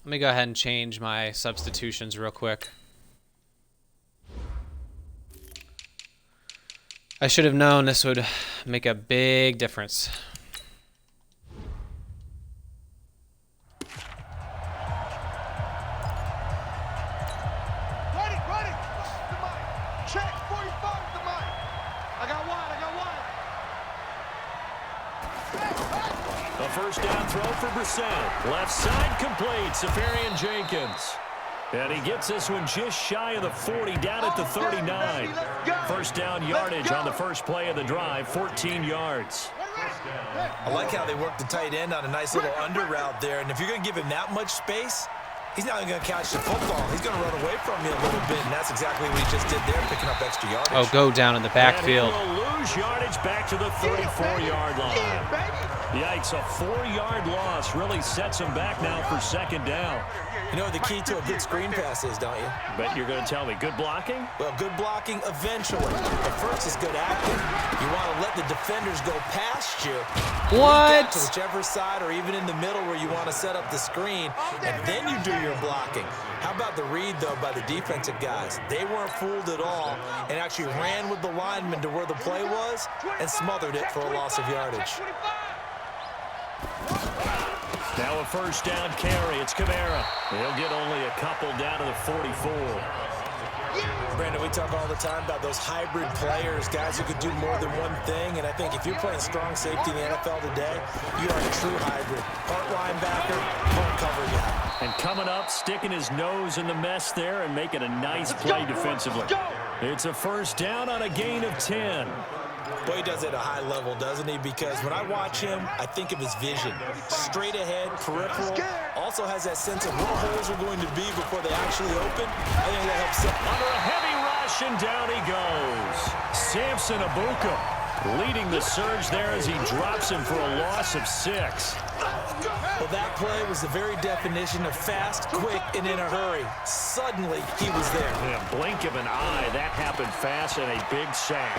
Let me go ahead and change my substitutions real quick. I should have known this would make a big difference. Check 45 the mic. I got wide. A first down throw for Brissett. Left side complete. Safarian Jenkins. And he gets this one just shy of the 40, down at the 39. First down yardage on the first play of the drive, 14 yards. I like how they work the tight end on a nice little under route there. And if you're going to give him that much space, he's not going to catch the football. He's going to run away from you a little bit, and that's exactly what he just did there, picking up extra yardage. Oh, go down in the backfield. And he will lose yardage back to the 34-yard line. Yikes, a 4-yard loss really sets him back now for second down. You know what the key to a good screen pass is, don't you? But you're going to tell me, good blocking? Well, good blocking eventually. But first is good acting. You want to let the defenders go past you. What? To whichever side or even in the middle where you want to set up the screen, and then you do your blocking. How about the read, though, by the defensive guys? They weren't fooled at all and actually ran with the lineman to where the play was and smothered it for a loss of yardage. Now a first down carry. It's Kamara. He'll get only a couple down to the 44. Brandon, we talk all the time about those hybrid players, guys who could do more than one thing, and I think if you're playing strong safety in the NFL today, you are a true hybrid. Part linebacker, part cover guy. And coming up, sticking his nose in the mess there and making a nice play defensively. It's a first down on a gain of 10. Boy, he does it at a high level, doesn't he? Because when I watch him, I think of his vision. Straight ahead, peripheral. Also has that sense of where holes are going to be before they actually open. I think that helps him. Under a heavy rush, and down he goes. Samson Abuka leading the surge there as he drops him for a loss of 6. Well, that play was the very definition of fast, quick, and in a hurry. Suddenly, he was there. In a blink of an eye, that happened fast and a big sack.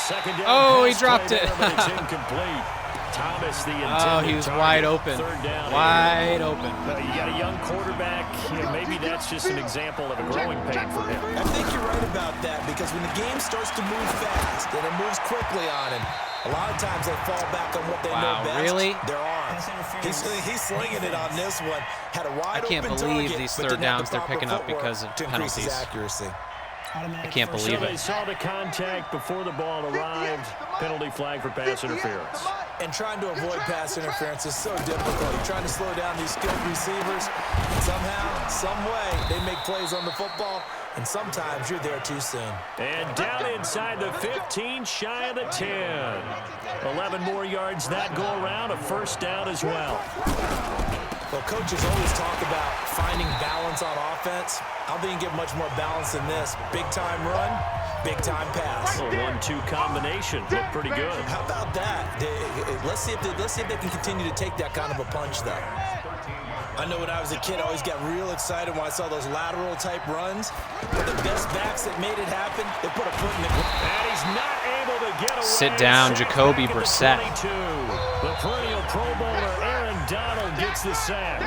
Second down. Oh, he dropped it. But it's incomplete. Thomas, the Oh, he was wide open. Wide open. You got a young quarterback. Maybe that's just an example of a growing pain for him. I think you're right about that, because when the game starts to move fast and it moves quickly on him, a lot of times they fall back on what they know best. Really? Their arms. He's slinging it on this one. Had a wide I can't open believe target, these but third didn't have downs the they're picking proper up because of footwork to increase his penalties. accuracy. I can't believe They it. saw the contact before the ball arrived. Penalty flag for pass interference. And trying to avoid pass interference is so difficult. You're trying to slow down these skilled receivers, and somehow, some way, they make plays on the football, and sometimes you're there too soon. And down inside the 15, shy of the 10. 11 more yards that go around, a first down as well. Well, coaches always talk about finding balance on offense. I don't think you can get much more balance than this. Big-time run, big-time pass. A 1-2 combination looked pretty good. How about that? Let's see if they can continue to take that kind of a punch, though. I know when I was a kid, I always got real excited when I saw those lateral-type runs. But the best backs that made it happen, they put a foot in the ground. And he's not able to get away. Sit down, Jacoby Brissett. The perennial Pro Bowler Aaron Donald gets the sack.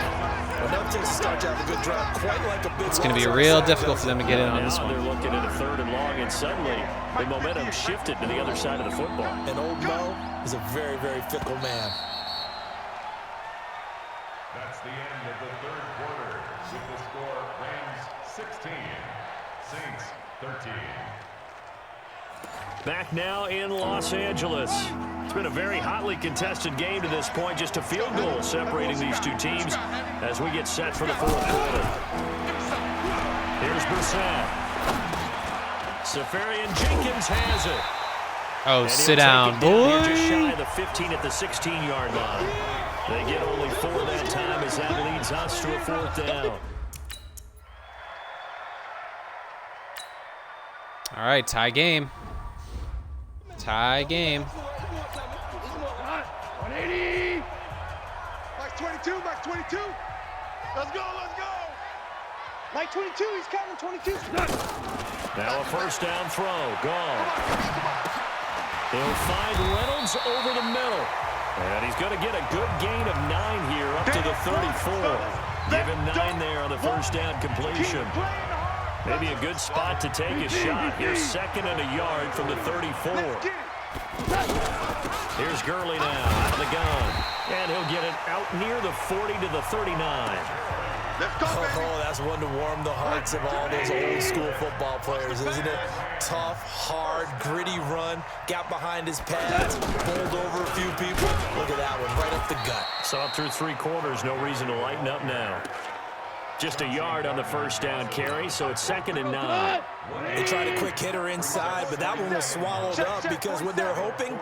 Enough to start to have a good drive, quite like a big. It's going to be real difficult for them to get in on this Now one. they're looking at a 3rd and long, and suddenly the momentum shifted to the other side of the football. And old Mo is a very, very fickle man. That's the end of the third quarter. With the score, Rams 16, Saints 13. Back now in Los Angeles. It's been a very hotly contested game to this point. Just a field goal separating these two teams as we get set for the 4th quarter. Here's Brissett. Safarian Jenkins has it. Oh, And sit he'll down, take it down here just shy boy. of the 15 at the 16-yard line. They get only 4 that time as that leads us to a 4th down. All right, tie game. Tie game. 180. Max 22, Max 22. Let's go. Mike 22, he's counting 22. Now a first down throw. Gone. He'll find Reynolds over the middle. And he's going to get a good gain of 9 here up to the 34. Give him 9 there on the first down completion. Maybe a good spot to take a shot. Here's 2nd and a yard from the 34. Here's Gurley now out of the gun. And he'll get it out near the 40 to the 39. Oh, that's one to warm the hearts of all those old school football players, isn't it? Tough, hard, gritty run. Got behind his pads, bowled over a few people. Look at that one, right up the gut. Saw it through 3 quarters. No reason to lighten up now. Just a yard on the first down carry, so it's 2nd and 9. They tried a quick hitter inside, but that one was swallowed up because what they're hoping,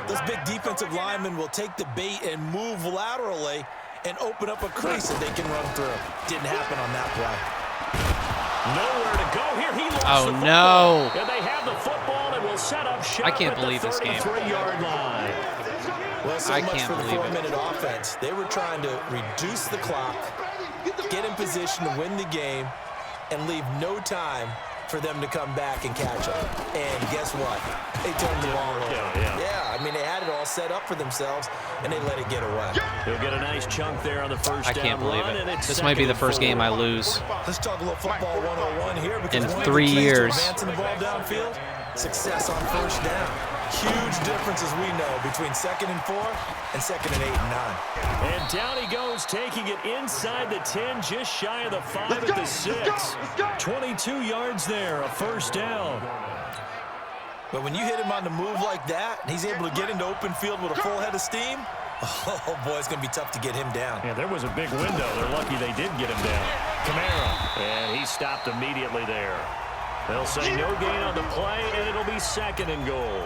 those big defensive linemen will take the bait and move laterally and open up a crease that they can run through. Didn't happen on that play. Nowhere to go here. He lost Oh, the football. no. And they have the football and will set up shop I can't at believe the this game. 33-yard line. Well, so I much can't for the believe it. 4-minute offense. They were trying to reduce the clock, get in position to win the game, and leave no time for them to come back and catch up. And guess what? They turned the ball over. Yeah, I mean, they had it all set up for themselves, and they let it get away. He'll get a nice chunk there on the first I down can't believe run, and it. it's This might be the 2nd first and 4. game I lose. Let's talk a little football 101 here. Because In one of the 3 keys to years. advancing the ball downfield, success on first down. Huge difference, as we know, between 2nd and 4 and 2nd and 8 and 9. And down he goes, taking it inside the 10, just shy of the 5 at the 6. 22 yards there, a first down. But when you hit him on the move like that, and he's able to get into open field with a full head of steam, oh, boy, it's going to be tough to get him down. Yeah, there was a big window. They're lucky they did get him down. Kamara, and he stopped immediately there. They'll say no gain on the play, and it'll be 2nd and goal.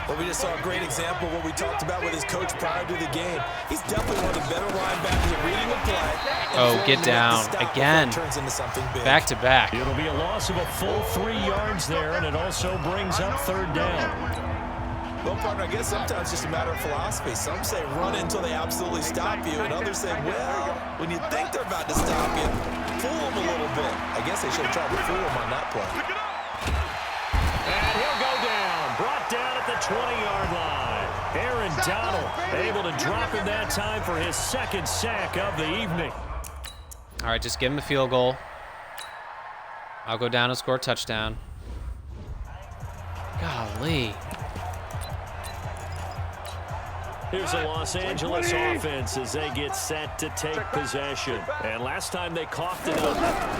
Well, we just saw a great example of what we talked about with his coach prior to the game. He's definitely one of the better linebackers at reading the play. Oh, get down again. Turns into something big. Back to back. It'll be a loss of a full 3 yards there, and it also brings up 3rd down. Well, partner, I guess sometimes it's just a matter of philosophy. Some say run until they absolutely stop you, and others say, well, when you think they're about to stop you, fool them a little bit. I guess they should have tried to fool them on that play. And he'll go down, brought down at the 20-yard line. Aaron Donald able to drop in that time for his 2nd sack of the evening. All right, just give him a field goal. I'll go down and score a touchdown. Golly. Here's the Los Angeles offense as they get set to take possession. And last time they coughed it up,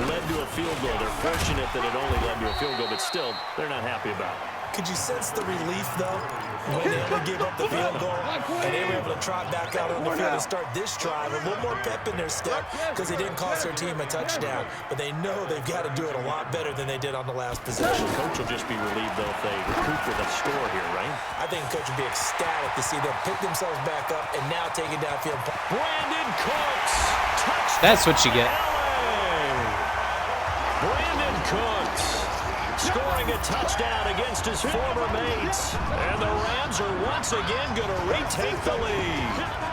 led to a field goal. They're fortunate that it only led to a field goal, but still, they're not happy about it. Could you sense the relief, though, when they able to give up the field goal and they were able to trot back out on the field and start this drive? A little more pep in their step because they didn't cost their team a touchdown. But they know they've got to do it a lot better than they did on the last possession. Coach will just be relieved, though, if they recoup with a score here, right? I think Coach would be ecstatic to see them pick themselves back up and now take it downfield. Brandon Cooks, touchdown. That's what you get. Brandon Cooks scoring a touchdown against his former mates. And the Rams are once again going to retake the lead.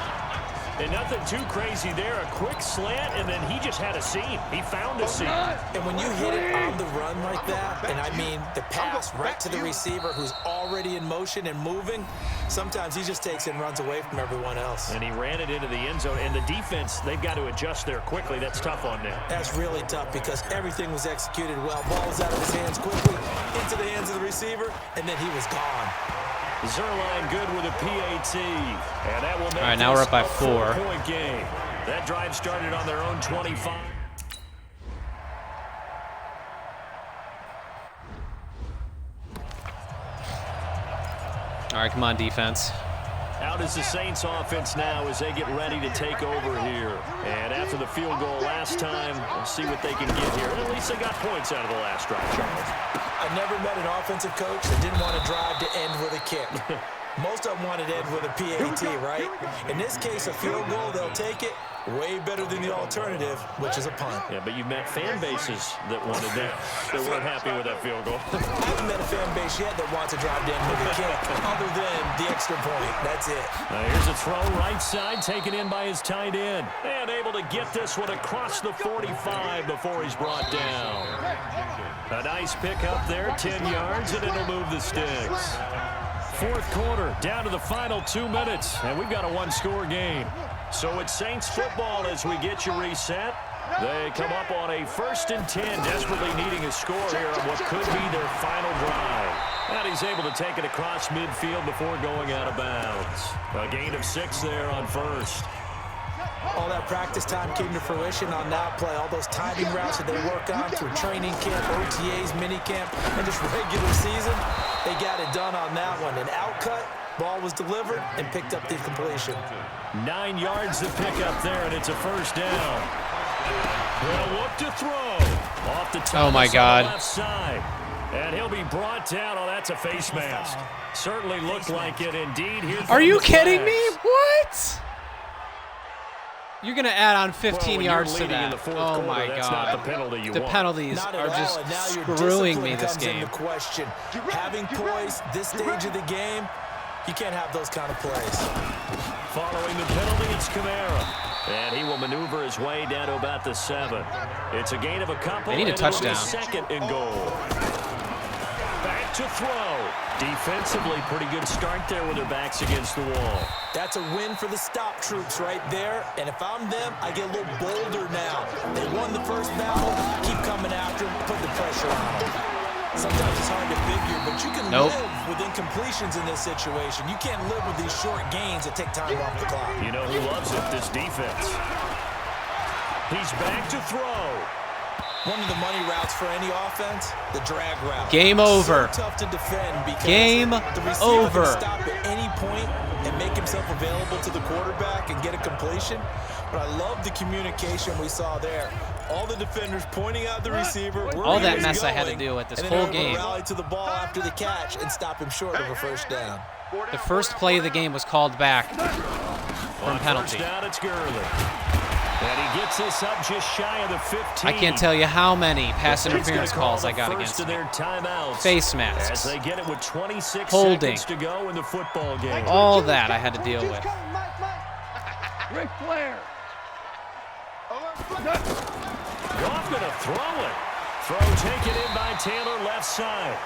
And nothing too crazy there. A quick slant, and then he just had a seam. He found a seam. And when you hit it on the run like that, and I mean the pass right to the receiver who's already in motion and moving, sometimes he just takes it and runs away from everyone else. And he ran it into the end zone. And the defense, they've got to adjust there quickly. That's tough on them. That's really tough because everything was executed well. Ball was out of his hands quickly, into the hands of the receiver, and then he was gone. Zerline good with a PAT. And that will make All right, now we're up by 4. 4-point game. That drive started on their own 25. All right, come on, defense. Out is the Saints offense now as they get ready to take over here. And after the field goal last time, we'll see what they can get here. At least they got points out of the last drive, Charles. I never met an offensive coach that didn't want to drive to end with a kick. Most of them wanted to end with a PAT, right? In this case, a field goal, they'll take it. Way better than the alternative, which is a punt. Yeah, but you've met fan bases that wanted that, that weren't happy with that field goal. I haven't met a fan base yet that wants to drive to end with a kick, other than the extra point. That's it. Here's a throw right side, taken in by his tight end. And able to get this one across the 45 before he's brought down. A nice pick up there, 10 yards, and it'll move the sticks. fourth quarter, down to the final 2 minutes, and we've got a one-score game. So it's Saints football as we get you reset. They come up on a 1st and 10, desperately needing a score here on what could be their final drive. And he's able to take it across midfield before going out of bounds. A gain of 6 there on first. All that practice time came to fruition on that play. All those timing routes that they work on through training camp, OTAs, minicamp, and just regular season, they got it done on that one. An outcut, ball was delivered, and picked up the completion. 9 yards to pick up there, and it's a first down. They'll look to throw. Off the top Oh, my God. on the left side. And he'll be brought down. Oh, that's a face mask. Certainly looked like it indeed. Here Are you comes kidding me? flags. What? You're going to add on 15 when yards you're to leading in that. the fourth Oh, quarter, my that's God. not the penalty you The want. penalties Not at are all, just and now your screwing me discipline this comes game. into question. Having poise this stage of the game, you can't have those kind of plays. Following the penalty, it's Kamara. And he will maneuver his way down to about the 7. It's a gain of a couple. They need a and it'll be touchdown. 2nd and goal. Back to throw. Defensively, pretty good start there with their backs against the wall. That's a win for the stop troops right there. And if I'm them, I get a little bolder now. They won the first battle. Keep coming after them. Put the pressure on them. Sometimes it's hard to figure, but you can live with incompletions in this situation. You can't live with these short gains that take time off the clock. You know who loves it? This defense. He's back to throw. One of the money routes for any offense, the drag route. Game over. So tough to defend because Game the receiver over. can stop at any point and make himself available to the quarterback and get a completion. But I love the communication we saw there. All the defenders pointing out the receiver. All where that he was mess I had to going, deal with this and then whole able to game. rally to the ball after the catch and stop him short of a first down. The first play of the game was called back from On penalty. first down, it's Gurley. And he gets this up just shy of the 15. I can't tell you how many pass He's gonna interference call calls the I got first against of me. their timeouts Face as masks. they get it with 26 Holding. seconds to go in the football game. All that I had to deal with. Ric Flair. Goff going to throw it. Throw taken in by Taylor, left side.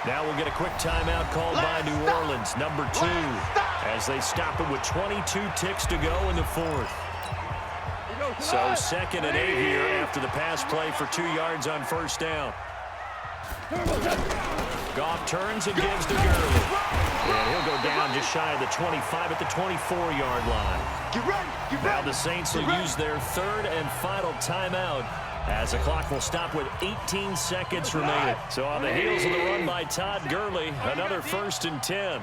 Now we'll get a quick timeout called by New Orleans, number 2, as they stop it with 22 ticks to go in the fourth. So 2nd and 8 here after the pass play for 2 yards on first down. Goff turns and gives to Gurley. And he'll go down just shy of the 25 at the 24-yard line. Now the Saints will use their 3rd and final timeout as the clock will stop with 18 seconds remaining. So on the heels of the run by Todd Gurley, another 1st and 10.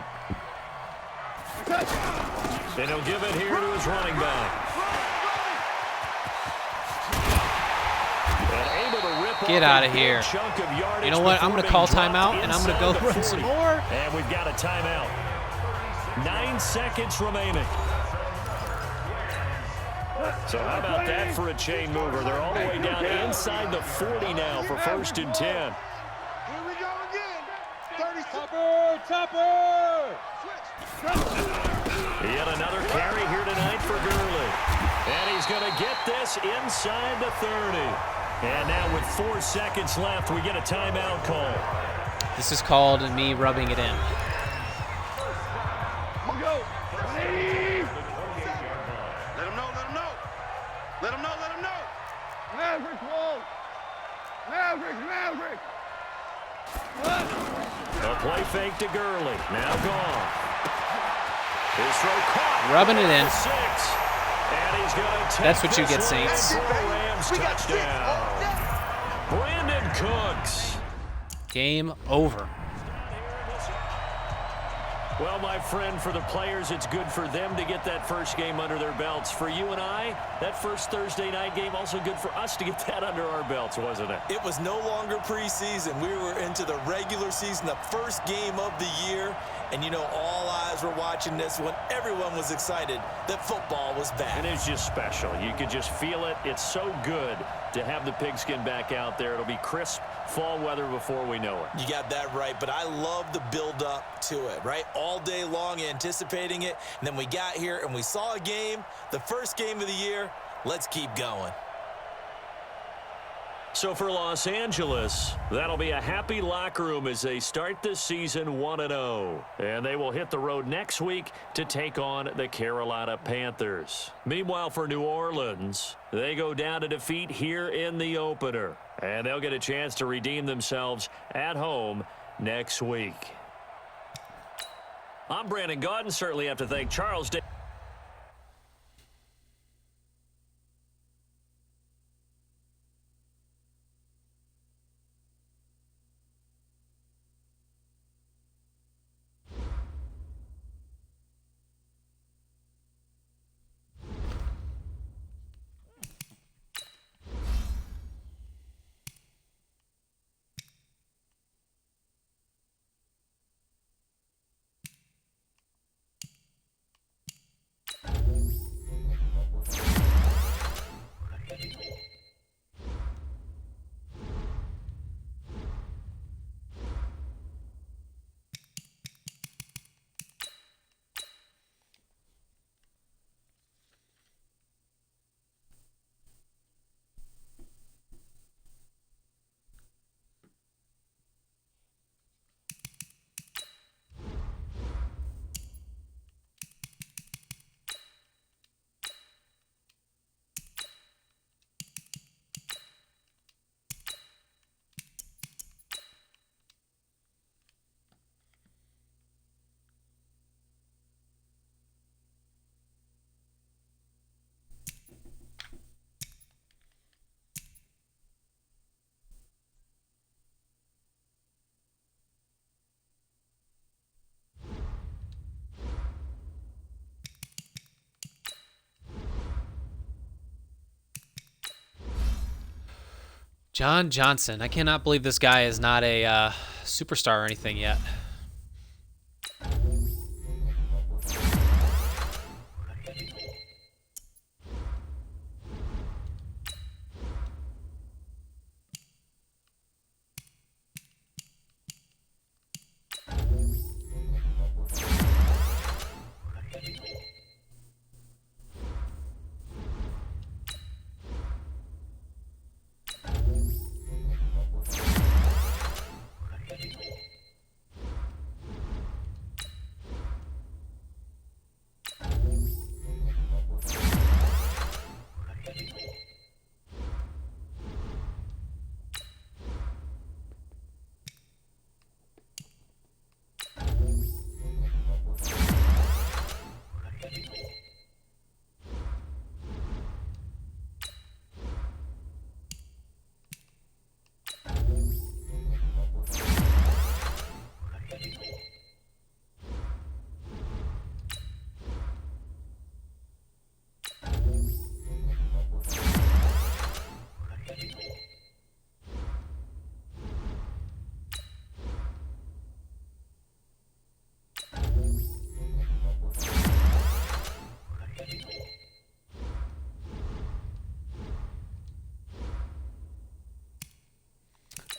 And he'll give it here to his running back. Get out of here. You know what? I'm going to call timeout, and I'm going to go run some more. And we've got a timeout. 9 seconds remaining. So how about that for a chain mover? They're all the way down inside the 40 now for 1st and 10. Here we go again. 30 Topper. Yet another carry here tonight for Gurley. And he's going to get this inside the 30. And now with 4 seconds left, we get a timeout call. This is called me rubbing it in. Go. Let him know. Let him know. Maverick wall. Maverick. A play fake to Gurley. Now gone. His throw caught. Rubbing it in. 6. And he's going to take That's what you get, this one Saints. for a Rams touchdown. Brandon Cooks. Game over. Well, my friend, for the players, it's good for them to get that first game under their belts. For you and I, that first Thursday night game, also good for us to get that under our belts, wasn't it? It was no longer preseason. We were into the regular season, the first game of the year. And, you know, all eyes were watching this when everyone was excited that football was back. And it's just special. You could just feel it. It's so good to have the pigskin back out there. It'll be crisp fall weather before we know it. You got that right, but I love the build-up to it, right? All day long anticipating it, and then we got here and we saw a game, the first game of the year. Let's keep going. So for Los Angeles, that'll be a happy locker room as they start this season 1-0. And they will hit the road next week to take on the Carolina Panthers. Meanwhile, for New Orleans, they go down to defeat here in the opener. And they'll get a chance to redeem themselves at home next week. I'm Brandon Gaudin. Certainly have to thank Charles Day. John Johnson. I cannot believe this guy is not a superstar or anything yet.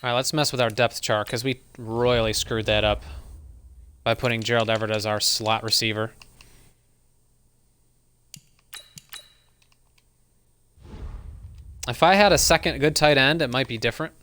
All right, let's mess with our depth chart because we royally screwed that up by putting Gerald Everett as our slot receiver. If I had a second good tight end, it might be different.